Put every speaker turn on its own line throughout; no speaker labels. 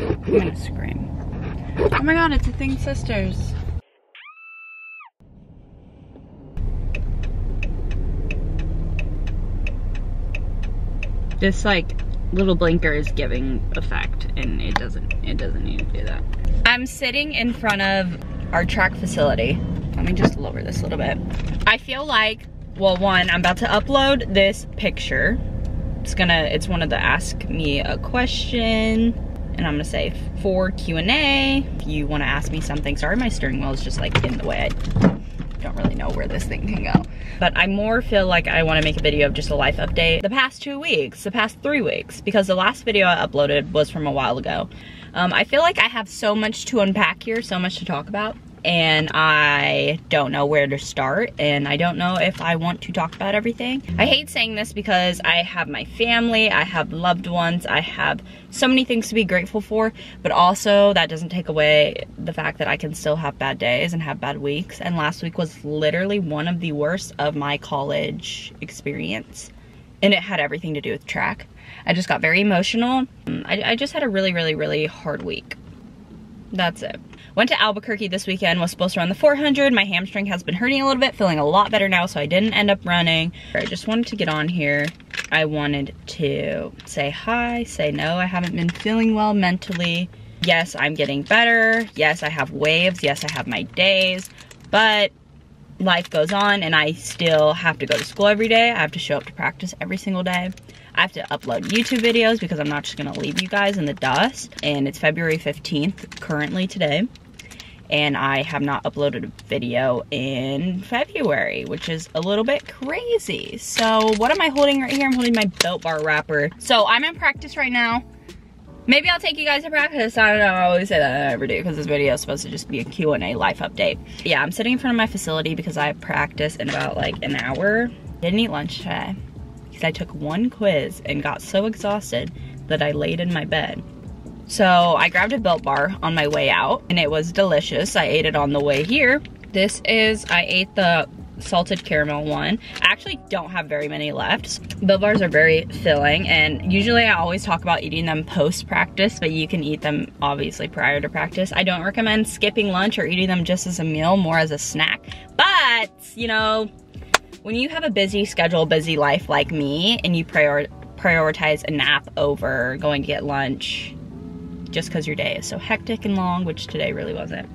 I'm gonna scream. Oh my god, it's a thing, sisters. This like little blinker is giving effect, and it doesn't need to do that. I'm sitting in front of our track facility. Let me just lower this a little bit. I feel like, well, one, I'm about to upload this picture. It's one of the ask me a question, and I'm gonna say for Q&A, if you wanna ask me something. Sorry, my steering wheel is just like in the way. I don't really know where this thing can go. But I more feel like I wanna make a video of just a life update the past 2 weeks, the past 3 weeks, because the last video I uploaded was from a while ago. I feel like I have so much to unpack here, so much to talk about, and I don't know where to start, and I don't know if I want to talk about everything. I hate saying this because I have my family, I have loved ones, I have so many things to be grateful for, but also that doesn't take away the fact that I can still have bad days and have bad weeks, and last week was literally one of the worst of my college experience, and it had everything to do with track. I just got very emotional. I just had a really hard week. That's it. Went to Albuquerque this weekend, was supposed to run the 400. My hamstring has been hurting a little bit, feeling a lot better now, so I didn't end up running. I just wanted to get on here. I wanted to say hi, say no, I haven't been feeling well mentally. Yes, I'm getting better. Yes, I have waves. Yes, I have my days, but life goes on, and I still have to go to school every day. I have to show up to practice every single day. I have to upload YouTube videos because I'm not just gonna leave you guys in the dust. And it's February 15th currently today, and I have not uploaded a video in February, which is a little bit crazy. So what am I holding right here? I'm holding my Built Bar wrapper. So I'm in practice right now. Maybe I'll take you guys to practice. I don't know, I always say that, I never do, because this video is supposed to just be a Q&A life update. Yeah, I'm sitting in front of my facility because I have practice in about like an hour. Didn't eat lunch today because I took one quiz and got so exhausted that I laid in my bed. So I grabbed a Built Bar on my way out, and it was delicious. I ate it on the way here. I ate the salted caramel one. I actually don't have very many left. Built Bars are very filling, and usually I always talk about eating them post-practice, but you can eat them obviously prior to practice. I don't recommend skipping lunch or eating them just as a meal, more as a snack. But, you know, when you have a busy schedule, busy life like me, and you prioritize a nap over going to get lunch just because your day is so hectic and long, which today really wasn't,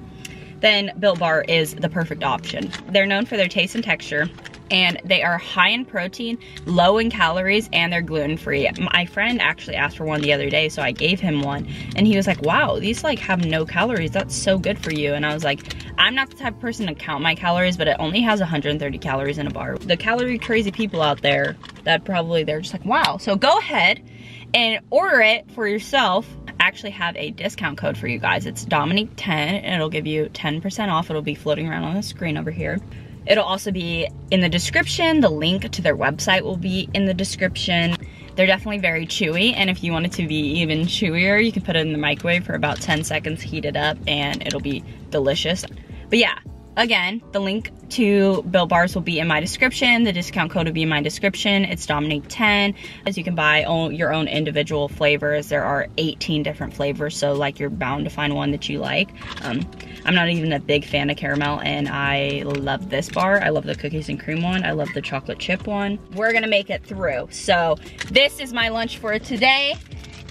then Built Bar is the perfect option. They're known for their taste and texture, and they are high in protein, low in calories, and they're gluten-free. My friend actually asked for one the other day, so I gave him one, and he was like, wow, these like have no calories. That's so good for you. And I was like, I'm not the type of person to count my calories, but it only has 130 calories in a bar. The calorie crazy people out there, they're just like, wow. So go ahead and order it for yourself. I actually have a discount code for you guys. It's Dominique10, and it'll give you 10% off. It'll be floating around on the screen over here. It'll also be in the description. The link to their website will be in the description. They're definitely very chewy, and if you want it to be even chewier, you can put it in the microwave for about 10 seconds, heat it up, and it'll be delicious. But yeah, again, the link to Built Bars will be in my description. The discount code will be in my description. It's Dominique10. As you can buy your own individual flavors. There are 18 different flavors, so like you're bound to find one that you like. I'm not even a big fan of caramel, and I love this bar. I love the cookies and cream one. I love the chocolate chip one. We're gonna make it through. So this is my lunch for today,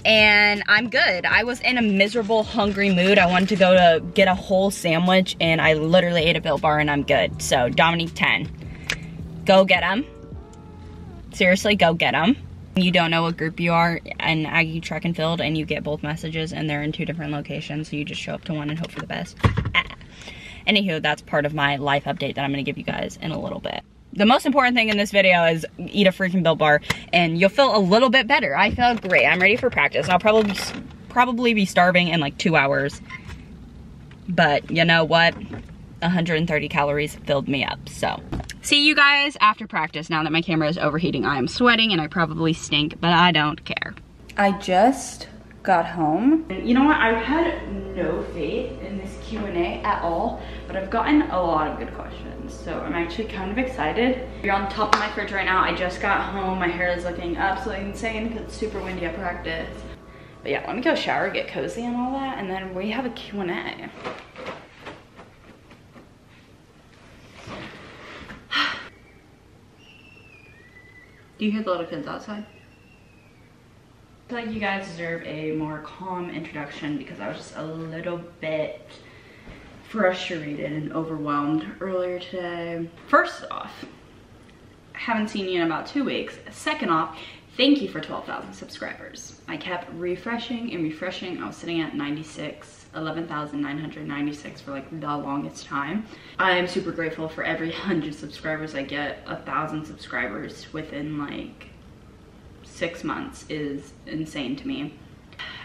and I'm good. I was in a miserable, hungry mood. I wanted to go to get a whole sandwich, and I literally ate a Built Bar, and I'm good. So Dominique10, go get them. Seriously, go get them. You don't know what group you are in Aggie Track and Field, and you get both messages, and they're in 2 different locations, so you just show up to one and hope for the best. Anywho, that's part of my life update that I'm gonna give you guys in a little bit. The most important thing in this video is eat a freaking Built Bar, and you'll feel a little bit better. I feel great. I'm ready for practice. I'll probably be starving in like 2 hours, but you know what? 130 calories filled me up. So see you guys after practice. Now that my camera is overheating, I am sweating and I probably stink, but I don't care. I just got home. And you know what? I've had no faith in this Q&A at all, but I've gotten a lot of good questions. So I'm actually kind of excited. You're on top of my fridge right now. I just got home. My hair is looking absolutely insane because it's super windy at practice. But yeah, let me go shower, get cozy and all that, and then we have a Q&A. Do you hear the little kids outside? I feel like you guys deserve a more calm introduction because I was just a little bit frustrated and overwhelmed earlier today. First off, I haven't seen you in about 2 weeks. Second off, thank you for 12,000 subscribers. I kept refreshing and refreshing. I was sitting at 11,996 for like the longest time. I am super grateful for every 100 subscribers I get. 1,000 subscribers within like 6 months is insane to me.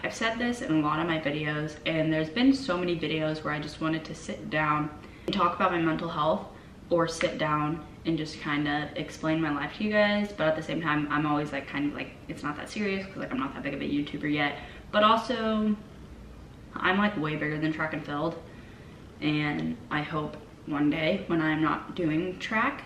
I've said this in a lot of my videos, and there's been so many videos where I just wanted to sit down and talk about my mental health, or sit down and just kind of explain my life to you guys. But at the same time, I'm always like kind of like, it's not that serious because like I'm not that big of a YouTuber yet. But also, I'm like way bigger than track and field, and I hope one day when I'm not doing track,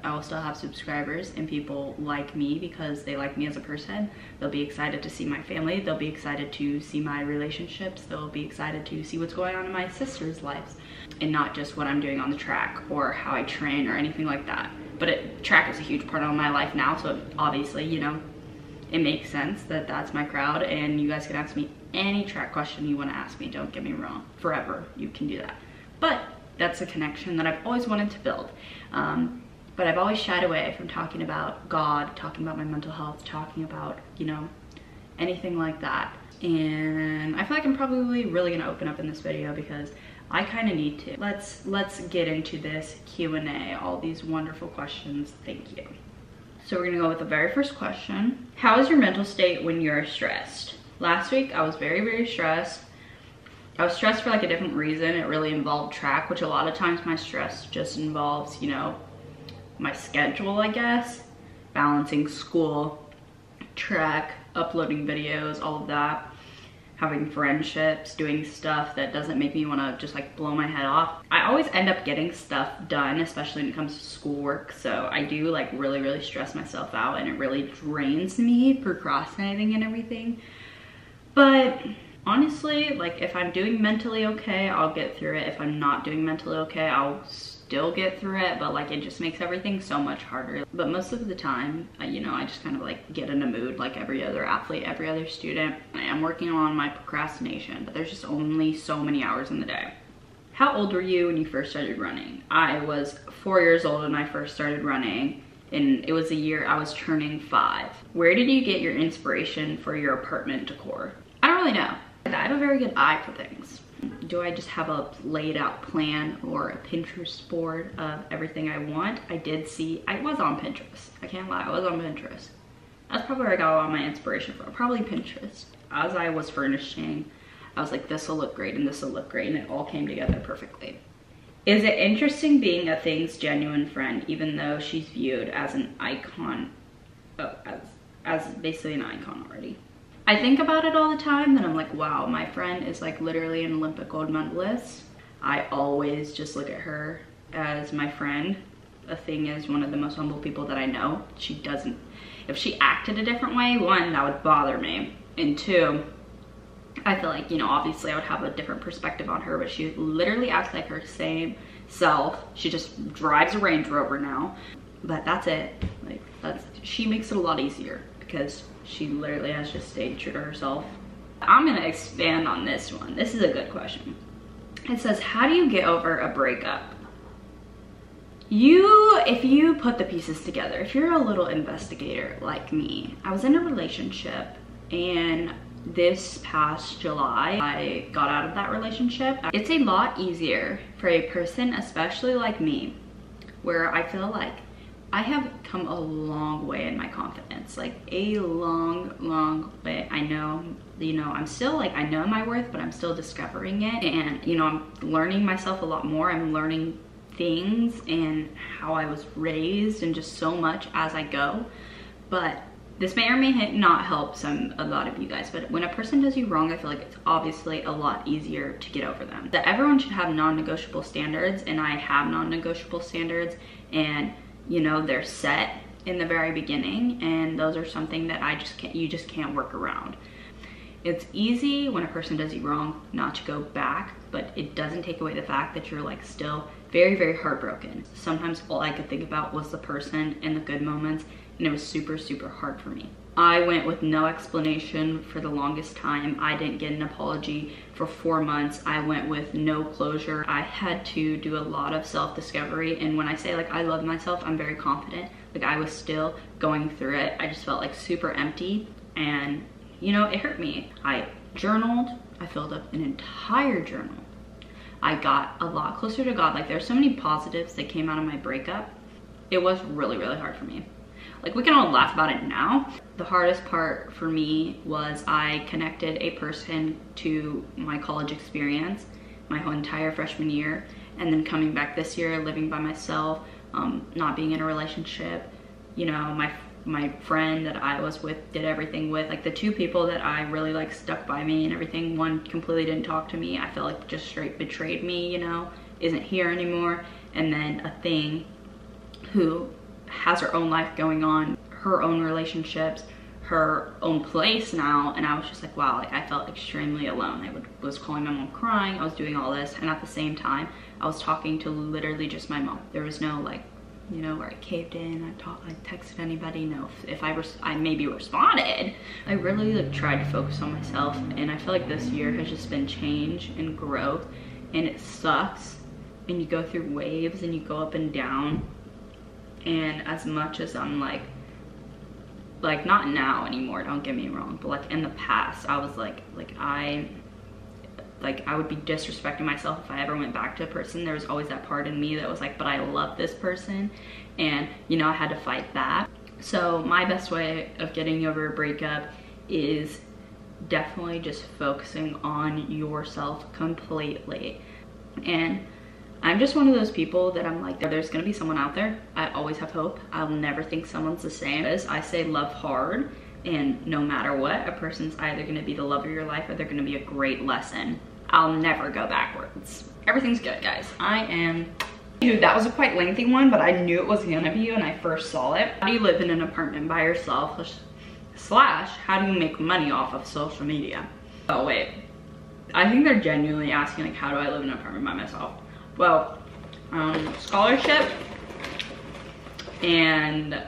I will still have subscribers and people like me because they like me as a person. They'll be excited to see my family. They'll be excited to see my relationships. They'll be excited to see what's going on in my sister's lives, and not just what I'm doing on the track or how I train or anything like that. But track is a huge part of my life now, so obviously, you know, it makes sense that that's my crowd, and you guys can ask me any track question you want to ask me. Don't get me wrong, forever you can do that. But that's a connection that I've always wanted to build. But I've always shied away from talking about God, talking about my mental health, talking about, you know, anything like that. And I feel like I'm probably really gonna open up in this video because I kind of need to. Let's get into this Q&A, all these wonderful questions. Thank you. So we're gonna go with the very first question. How is your mental state when you're stressed? Last week I was very, very stressed. I was stressed for like a different reason. It really involved track, which a lot of times my stress just involves, you know, my schedule, I guess, balancing school, track, uploading videos, all of that, having friendships, doing stuff that doesn't make me want to just like blow my head off. I always end up getting stuff done, especially when it comes to schoolwork, so I do like really, really stress myself out, and it really drains me, procrastinating and everything. But honestly, like if I'm doing mentally okay, I'll get through it. If I'm not doing mentally okay, I'll still get through it, but like it just makes everything so much harder. But most of the time, you know, I just kind of like get in a mood like every other athlete, every other student. I am working on my procrastination, but there's just only so many hours in the day. How old were you when you first started running? I was 4 years old when I first started running, and it was the year I was turning 5. Where did you get your inspiration for your apartment decor? I don't really know. I have a very good eye for things. Do I just have a laid out plan or a Pinterest board of everything I want? I was on Pinterest. I can't lie, I was on Pinterest. That's probably where I got a lot of my inspiration from, probably Pinterest. As I was furnishing, I was like, this will look great and this will look great, and it all came together perfectly. Is it interesting being a thing's genuine friend, even though she's viewed as an icon, as basically an icon already? I think about it all the time, and I'm like, wow, my friend is like literally an Olympic gold medalist. I always just look at her as my friend. The thing is, one of the most humble people that I know. If she acted a different way, one, that would bother me. And two, I feel like, you know, obviously I would have a different perspective on her, but she literally acts like her same self. She just drives a Range Rover now, but that's it. Like, she makes it a lot easier because she literally has just stayed true to herself. I'm gonna expand on this one. This is a good question. It says, how do you get over a breakup? If you put the pieces together, if you're a little investigator like me, I was in a relationship, and this past July, I got out of that relationship. It's a lot easier for a person, especially like me, where I feel like I have come a long way in my confidence, like a long way. I know, you know, I'm still like, I know my worth, but I'm still discovering it. And, you know, I'm learning myself a lot more. I'm learning things and how I was raised and just so much as I go. But This may or may not help a lot of you guys, but when a person does you wrong, I feel like it's obviously a lot easier to get over them. That everyone should have non-negotiable standards, and I have non-negotiable standards, and you know, they're set in the very beginning, and those are something that you just can't work around. It's easy when a person does you wrong not to go back, but it doesn't take away the fact that you're like still very, very heartbroken. Sometimes all I could think about was the person in the good moments, and it was super, super hard for me. I went with no explanation for the longest time. I didn't get an apology for 4 months. I went with no closure. I had to do a lot of self-discovery, and when I say like I love myself, I'm very confident. Like I was still going through it. I just felt like super empty, and you know, it hurt me. I journaled. I filled up an entire journal. I got a lot closer to God. Like there's so many positives that came out of my breakup. It was really, really hard for me. Like we can all laugh about it now. The hardest part for me was I connected a person to my college experience, my whole entire freshman year, and then coming back this year, living by myself, not being in a relationship. You know, my friend that I was with, did everything with, like the 2 people that I really like stuck by me and everything, one completely didn't talk to me. I felt like just straight betrayed me, you know, isn't here anymore. And then a thing who has her own life going on, her own relationships, her own place now, and I was just like, wow, like I felt extremely alone. I was calling my mom crying, I was doing all this, and at the same time, I was talking to literally just my mom. There was no like, you know, where I caved in, I texted anybody, no, if I maybe responded. I really like tried to focus on myself, and I feel like this year has just been change and growth, and it sucks, and you go through waves, and you go up and down, and as much as I'm like not now anymore, don't get me wrong, but like in the past, I was like I would be disrespecting myself if I ever went back to a person. There was always that part in me that was like, but I love this person, and you know, I had to fight that. So my best way of getting over a breakup is definitely just focusing on yourself completely. And I'm just one of those people that I'm like, there's gonna be someone out there. I always have hope. I'll never think someone's the same. As I say, love hard, and no matter what, a person's either gonna be the love of your life or they're gonna be a great lesson. I'll never go backwards. Everything's good, guys. Dude, that was a quite lengthy one, but I knew it was gonna be when I first saw it. How do you live in an apartment by yourself? Slash, how do you make money off of social media? Oh wait, I think they're genuinely asking like, how do I live in an apartment by myself? Well, scholarship, and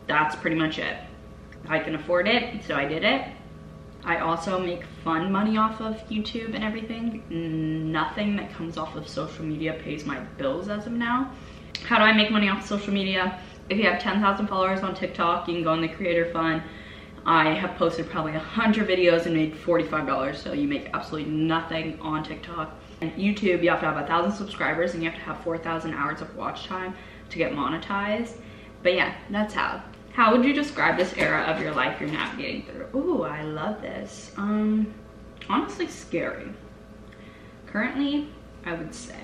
that's pretty much it. I can afford it, so I did it. I also make fun money off of YouTube and everything. Nothing that comes off of social media pays my bills as of now. How do I make money off of social media? If you have 10,000 followers on TikTok, you can go on the creator fund. I have posted probably 100 videos and made $45, so you make absolutely nothing on TikTok. And YouTube, you have to have 1,000 subscribers and you have to have 4,000 hours of watch time to get monetized. But yeah, that's how. How would you describe this era of your life you're navigating through? Ooh, I love this. Honestly, scary. Currently, I would say,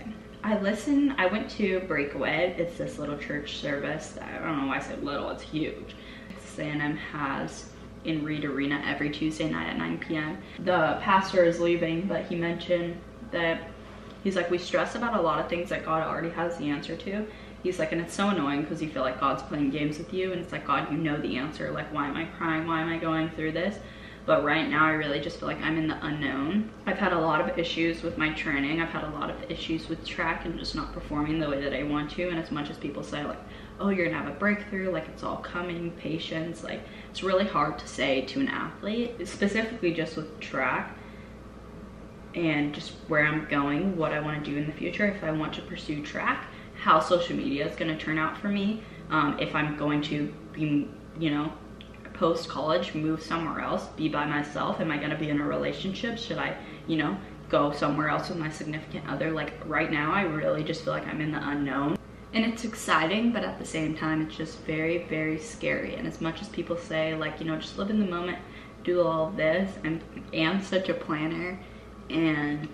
I went to Breakup. It's this little church service that, I don't know why I said little, it's huge. S&M has in Reed Arena every Tuesday night at 9 p.m. The pastor is leaving, but he mentioned that he's like, we stress about a lot of things that God already has the answer to. He's like, and it's so annoying because you feel like God's playing games with you, and it's like, God, you know the answer. Like, why am I crying? Why am I going through this? But right now, I really just feel like I'm in the unknown. I've had a lot of issues with my training. I've had a lot of issues with track and just not performing the way that I want to. And as much as people say like, oh, you're gonna have a breakthrough, like it's all coming, patience, like it's really hard to say to an athlete, specifically just with track and just where I'm going, what I want to do in the future, if I want to pursue track, how social media is going to turn out for me, if I'm going to be, you know, post college, move somewhere else, be by myself, am I going to be in a relationship, should I, you know, go somewhere else with my significant other. Like right now, I really just feel like I'm in the unknown, and it's exciting, but at the same time, it's just very, very scary. And as much as people say like, you know, just live in the moment, do all of this, I am such a planner, and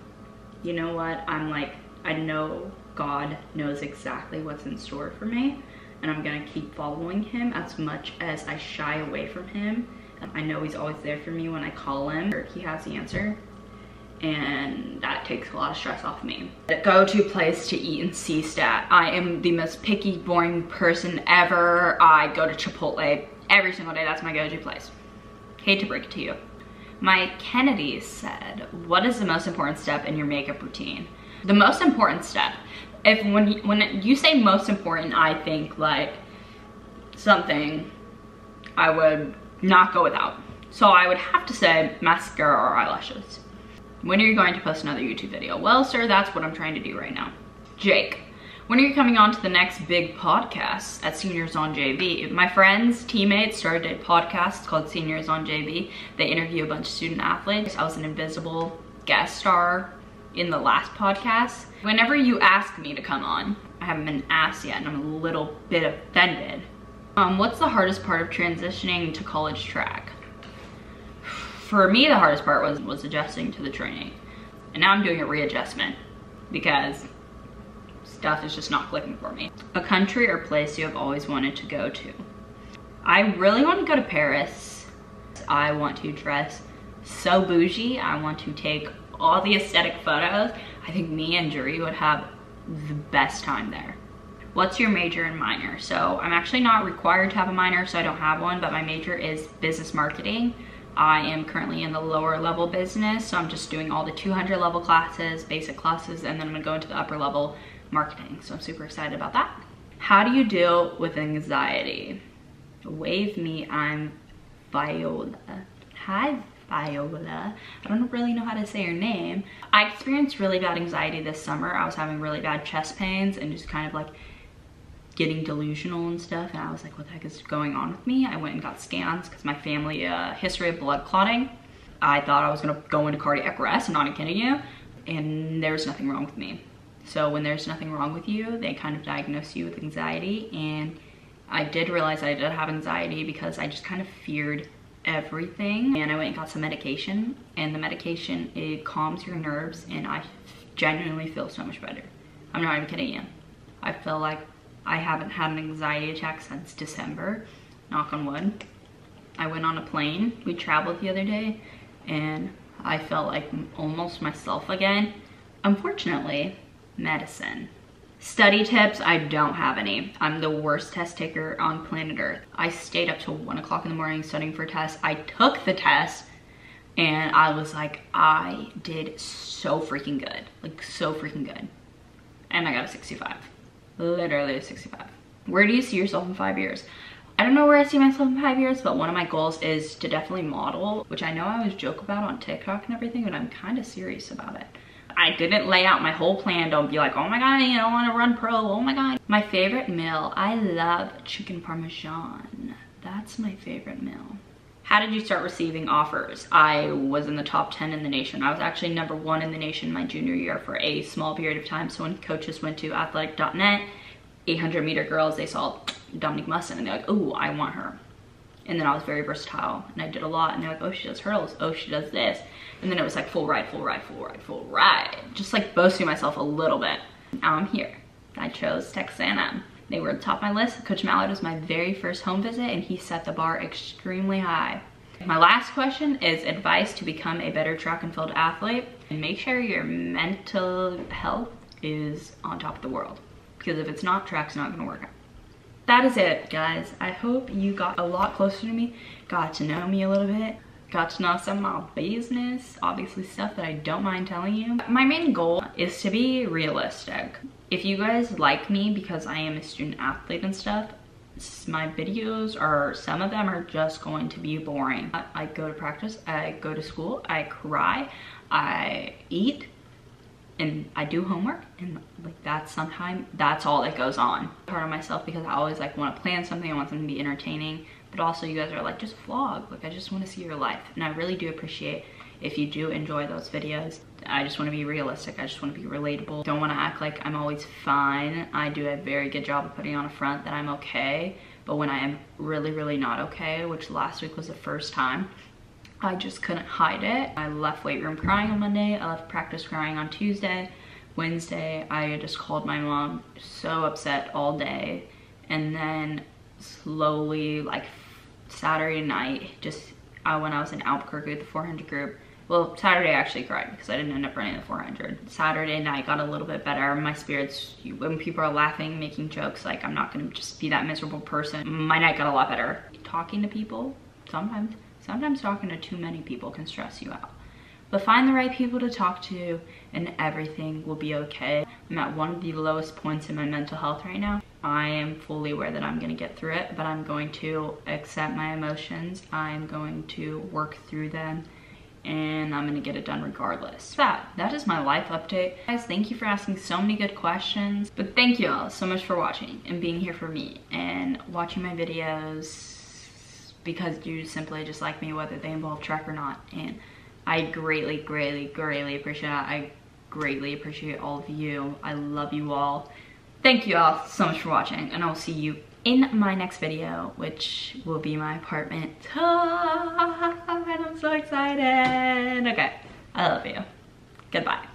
you know what, I'm like, I know God knows exactly what's in store for me. and I'm gonna keep following him as much as I shy away from him. I know he's always there for me when I call him, or he has the answer, and that takes a lot of stress off me. The go-to place to eat in C-Stat. I am the most picky, boring person ever. I go to Chipotle every single day. That's my go-to place. Hate to break it to you. My Kennedy said, what is the most important step in your makeup routine? The most important step, when you say most important, I think like something I would not go without. So I would have to say mascara or eyelashes. When are you going to post another YouTube video? Well, sir, that's what I'm trying to do right now. Jake, when are you coming on to the next big podcast at Seniors on JV? My friends, teammates started a podcast called Seniors on JV. They interview a bunch of student athletes. I was an invisible guest star in the last podcast. Whenever you ask me to come on, I haven't been asked yet and I'm a little bit offended. What's the hardest part of transitioning to college track? For me, the hardest part was adjusting to the training. And now I'm doing a readjustment because stuff is just not clicking for me. A country or place you have always wanted to go to. I really want to go to Paris. I want to dress so bougie. I want to take all the aesthetic photos. I think me and Juri would have the best time there. What's your major and minor? So I'm actually not required to have a minor, so I don't have one, but my major is business marketing. I am currently in the lower level business, so I'm just doing all the 200 level classes, basic classes, and then I'm gonna go into the upper level marketing. So I'm super excited about that. How do you deal with anxiety? Wave me, I'm Viola. Hi, Viola. I don't really know how to say your name. I experienced really bad anxiety this summer. I was having really bad chest pains and just kind of like getting delusional and stuff, and I was like, what the heck is going on with me? I went and got scans because my family history of blood clotting. I thought I was gonna go into cardiac arrest, I'm not kidding you, and there's nothing wrong with me. So when there's nothing wrong with you, they kind of diagnose you with anxiety, and I did realize I did have anxiety because I just kind of feared everything, and I went and got some medication, and the medication, it calms your nerves, and I genuinely feel so much better. I'm not even kidding you. I feel like I haven't had an anxiety attack since December, knock on wood. I went on a plane, we traveled the other day, and I felt like almost myself again. Unfortunately, medicine. Study tips, I don't have any. I'm the worst test taker on planet Earth. I stayed up till 1 o'clock in the morning studying for a test. I took the test and I was like, I did so freaking good. Like so freaking good. And I got a 65. Literally a 65. Where do you see yourself in 5 years? I don't know where I see myself in 5 years, but one of my goals is to definitely model, which I know I always joke about on TikTok and everything, but I'm kind of serious about it. I didn't lay out my whole plan. Don't be like, oh my god, you don't want to run pro, oh my god. My favorite meal, I love chicken parmesan. That's my favorite meal. How did you start receiving offers? I was in the top 10 in the nation. I was actually #1 in the nation my junior year for a small period of time. So when coaches went to athletic.net, 800-meter girls, they saw Dominique Musson and they're like, ooh, I want her. And then I was very versatile and I did a lot, and they're like, oh, she does hurdles, oh, she does this. And then it was like full ride, full ride, full ride, full ride. Just like boasting myself a little bit. Now I'm here. I chose Texas A&M. They were at the top of my list. Coach Mallard was my very first home visit and he set the bar extremely high. My last question is advice to become a better track and field athlete. And make sure your mental health is on top of the world. Because if it's not, track's not gonna work out. That is it, guys. I hope you got a lot closer to me, got to know me a little bit, got to know some of my business, obviously stuff that I don't mind telling you. My main goal is to be realistic. If you guys like me because I am a student athlete and stuff, my videos are, some of them are just going to be boring. I go to practice, I go to school, I cry, I eat, and I do homework, and like that's all that goes on. I'm hard on myself because I always like want to plan something, I want something to be entertaining, but also you guys are like, just vlog, like I just want to see your life. And I really do appreciate if you do enjoy those videos. I just want to be realistic, I just want to be relatable. Don't want to act like I'm always fine. I do a very good job of putting on a front that I'm okay, but when I am really, really not okay, which last week was the first time, I just couldn't hide it. I left weight room crying on Monday, I left practice crying on Tuesday. Wednesday, I just called my mom, so upset all day, And then slowly, like Saturday night, when I was in Albuquerque with the 400 group, well, Saturday I actually cried because I didn't end up running the 400. Saturday night got a little bit better. My spirits, when people are laughing, making jokes, like I'm not gonna just be that miserable person. My night got a lot better. Talking to people, sometimes talking to too many people can stress you out. But find the right people to talk to and everything will be okay. I'm at one of the lowest points in my mental health right now. I am fully aware that I'm gonna get through it, but I'm going to accept my emotions. I'm going to work through them, and I'm gonna get it done regardless. That is my life update. Guys, thank you for asking so many good questions. But thank you all so much for watching and being here for me and watching my videos because you simply just like me, whether they involve track or not. And I greatly, greatly, greatly appreciate it. I greatly appreciate all of you. I love you all. Thank you all so much for watching, and I'll see you in my next video, which will be my apartment tour. I'm so excited. Okay, I love you. Goodbye.